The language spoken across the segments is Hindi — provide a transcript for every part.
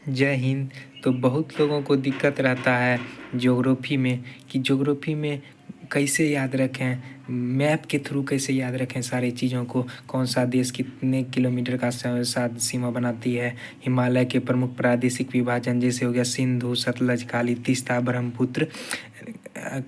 जय हिंद। तो बहुत लोगों को दिक्कत रहता है ज्योग्राफी में कि ज्योग्राफी में कैसे याद रखें, मैप के थ्रू कैसे याद रखें सारी चीज़ों को। कौन सा देश कितने किलोमीटर का साथ सीमा बनाती है, हिमालय के प्रमुख प्रादेशिक विभाजन जैसे हो गया सिंधु, सतलज, काली, तीस्ता, ब्रह्मपुत्र,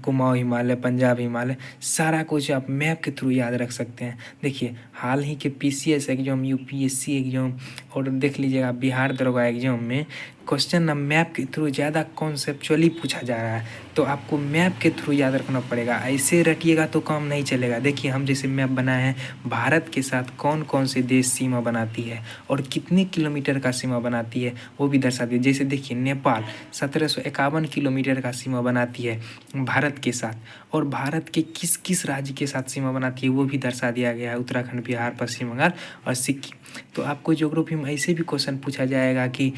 कुमाऊँ हिमालय, पंजाब हिमालय, सारा कुछ आप मैप के थ्रू याद रख सकते हैं। देखिए हाल ही के पीसीएस एग्जाम, यूपीएससी एग्जाम और देख लीजिएगा बिहार दरोगा एग्जाम में क्वेश्चन ना मैप के थ्रू ज़्यादा कॉन्सेप्चुअली पूछा जा रहा है। तो आपको मैप के थ्रू याद रखना पड़ेगा, ऐसे रटिएगा तो काम नहीं चलेगा। देखिए हम जैसे मैप बनाए हैं, भारत के साथ कौन कौन से देश सीमा बनाती है और कितने किलोमीटर का सीमा बनाती है वो भी दर्शा दिए। जैसे देखिए नेपाल 1751 किलोमीटर का सीमा बनाती है भारत के साथ, और भारत के किस किस राज्य के साथ सीमा बनाती है वो भी दर्शा दिया गया है, उत्तराखंड, बिहार, पश्चिम बंगाल और सिक्किम। तो आपको ज्योग्राफी में ऐसे भी क्वेश्चन पूछा जाएगा कि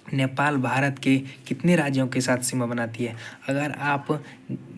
नेपाल भारत के कितने राज्यों के साथ सीमा बनाती है। अगर आप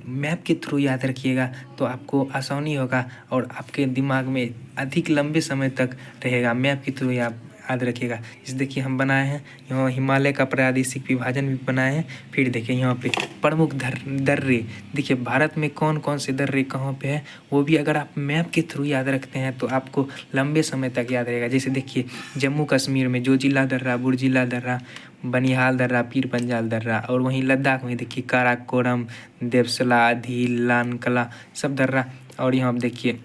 मैप के थ्रू याद रखिएगा तो आपको आसानी होगा और आपके दिमाग में अधिक लंबे समय तक रहेगा। मैप के थ्रू आप याद रखिएगा। इस देखिए हम बनाए हैं यहाँ हिमालय का प्रादेशिक विभाजन भी बनाए हैं। फिर देखिए यहाँ पे प्रमुख दर्रे, देखिए भारत में कौन कौन से दर्रे कहाँ पे हैं वो भी अगर आप मैप के थ्रू याद रखते हैं तो आपको लंबे समय तक याद रहेगा। जैसे देखिए जम्मू कश्मीर में जोजिला दर्रा, बुर्जिला दर्रा, बनिहाल दर्रा, पीर पंजाल दर्रा, और वहीं लद्दाख में देखिए काराकोरम, देवसला, धील, लानकला सब दर्रा। और यहाँ देखिए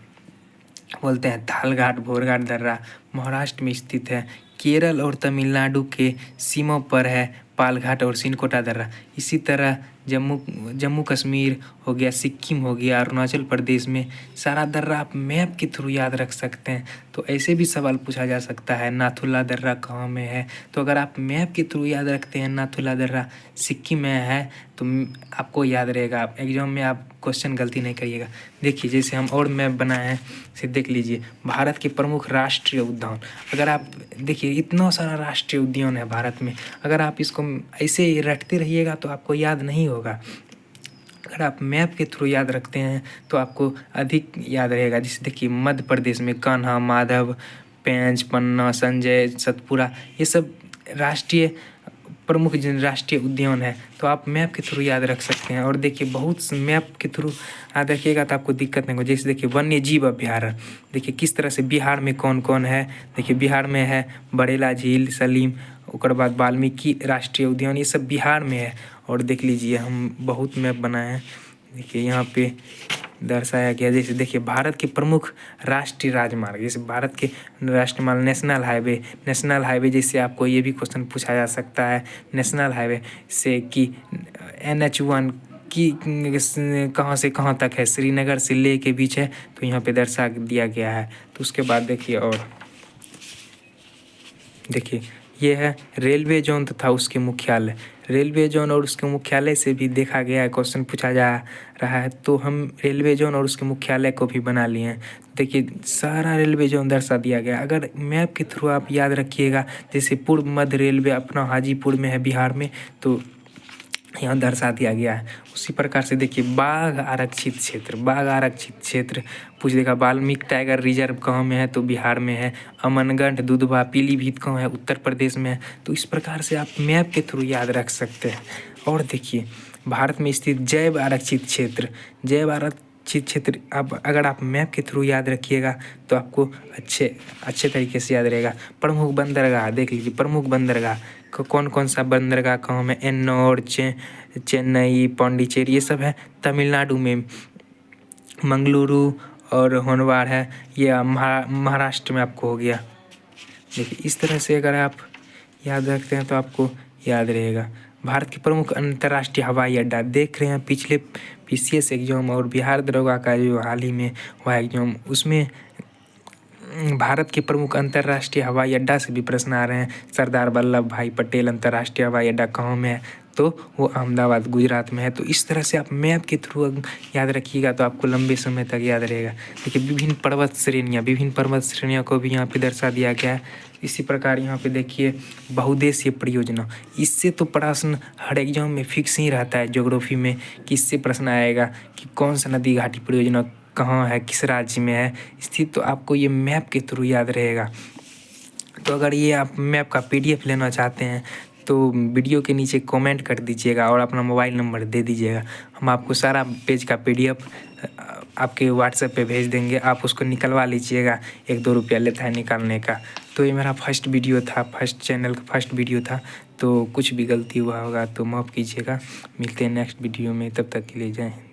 बोलते हैं थालघाट, भोरघाट दर्रा महाराष्ट्र में स्थित है। केरल और तमिलनाडु के सीमा पर है पालघाट और सिनकोटा दर्रा। इसी तरह जम्मू कश्मीर हो गया, सिक्किम हो गया, अरुणाचल प्रदेश में सारा दर्रा आप मैप के थ्रू याद रख सकते हैं। तो ऐसे भी सवाल पूछा जा सकता है नाथुला दर्रा कहाँ में है। तो अगर आप मैप के थ्रू याद रखते हैं नाथुला दर्रा सिक्किम में है तो आपको याद रहेगा। आप एग्जाम में आप क्वेश्चन गलती नहीं करिएगा। देखिए जैसे हम और मैप बनाए हैं, इसे देख लीजिए भारत के प्रमुख राष्ट्रीय उद्यान। अगर आप देखिए इतना सारा राष्ट्रीय उद्यान है भारत में, अगर आप इसको ऐसे ही रटते रहिएगा तो आपको याद नहीं होगा। अगर आप मैप के थ्रू याद रखते हैं तो आपको अधिक याद रहेगा। जैसे देखिए मध्य प्रदेश में कान्हा, माधव, पेंच, पन्ना, संजय, सतपुरा, ये सब राष्ट्रीय प्रमुख राष्ट्रीय उद्यान है। तो आप मैप के थ्रू याद रख सकते हैं। और देखिए बहुत मैप के थ्रू याद रखिएगा तो आपको दिक्कत नहीं होगी। जैसे देखिए वन्य जीव अभ्यारण्य, देखिए किस तरह से बिहार में कौन कौन है। देखिए बिहार में है बड़ेला झील, सलीम, उसके बाद वाल्मीकि राष्ट्रीय उद्यान, ये सब बिहार में है। और देख लीजिए हम बहुत मैप बनाए हैं, देखिए यहाँ पे दर्शाया गया। जैसे देखिए भारत के प्रमुख राष्ट्रीय राजमार्ग, जैसे भारत के राष्ट्रीय मार्ग नेशनल हाईवे जैसे आपको ये भी क्वेश्चन पूछा जा सकता है नेशनल हाईवे से कि NH1 की कहाँ से कहाँ तक है, श्रीनगर से लेह के बीच है, तो यहाँ पे दर्शा दिया गया है। तो उसके बाद देखिए और देखिए ये है रेलवे जोन तथा उसके मुख्यालय। रेलवे जोन और उसके मुख्यालय से भी देखा गया है, क्वेश्चन पूछा जा रहा है। तो हम रेलवे जोन और उसके मुख्यालय को भी बना लिए हैं। देखिए सारा रेलवे जोन दर्शा दिया गया। अगर मैप के थ्रू आप याद रखिएगा, जैसे पूर्व मध्य रेलवे अपना हाजीपुर में है बिहार में, तो यहाँ दर्शा दिया गया है। उसी प्रकार से देखिए बाघ आरक्षित क्षेत्र पूछ देगा। वाल्मीकि टाइगर रिजर्व कहाँ में है, तो बिहार में है। अमनगढ़, दुधवा, पीलीभीत कहाँ है, उत्तर प्रदेश में है। तो इस प्रकार से आप मैप के थ्रू याद रख सकते हैं। और देखिए भारत में स्थित जैव आरक्षित क्षेत्र अब अगर आप मैप के थ्रू याद रखिएगा तो आपको अच्छे तरीके से याद रहेगा। प्रमुख बंदरगाह देख लीजिए, प्रमुख बंदरगाह कौन कौन सा बंदरगाह कहाँ में, एन्नौर, चेन्नई, पौंडीचेरी, ये सब है तमिलनाडु में। मंगलुरु और होनवार है, ये महाराष्ट्र में आपको हो गया। देखिए इस तरह से अगर आप याद रखते हैं तो आपको याद रहेगा। भारत के प्रमुख अंतर्राष्ट्रीय हवाई अड्डा देख रहे हैं पिछले पीसीएस एग्जाम और बिहार दरोगा का जो हाल ही में हुआ एग्जाम, उसमें भारत के प्रमुख अंतर्राष्ट्रीय हवाई अड्डा से भी प्रश्न आ रहे हैं। सरदार वल्लभ भाई पटेल अंतर्राष्ट्रीय हवाई अड्डा कहाँ में है, तो वो अहमदाबाद गुजरात में है। तो इस तरह से आप मैप के थ्रू याद रखिएगा तो आपको लंबे समय तक याद रहेगा। देखिए विभिन्न पर्वत श्रेणियों को भी यहाँ पे दर्शा दिया गया है। इसी प्रकार यहाँ पे देखिए बहुउद्देशीय परियोजना, इससे तो प्रश्न हर एग्जाम में फिक्स ही रहता है ज्योग्राफी में कि इससे प्रश्न आएगा कि कौन सा नदी घाटी परियोजना कहाँ है, किस राज्य में है स्थित। तो आपको ये मैप के थ्रू याद रहेगा। तो अगर ये आप मैप का PDF लेना चाहते हैं तो वीडियो के नीचे कमेंट कर दीजिएगा और अपना मोबाइल नंबर दे दीजिएगा। हम आपको सारा पेज का PDF आपके व्हाट्सएप पे भेज देंगे, आप उसको निकलवा लीजिएगा। 1-2 रुपया लेता है निकालने का। तो ये मेरा फर्स्ट वीडियो था, फर्स्ट चैनल का फर्स्ट वीडियो था, तो कुछ भी गलती हुआ होगा तो माफ़ कीजिएगा। मिलते हैं नेक्स्ट वीडियो में, तब तक के लिए जय हिंद।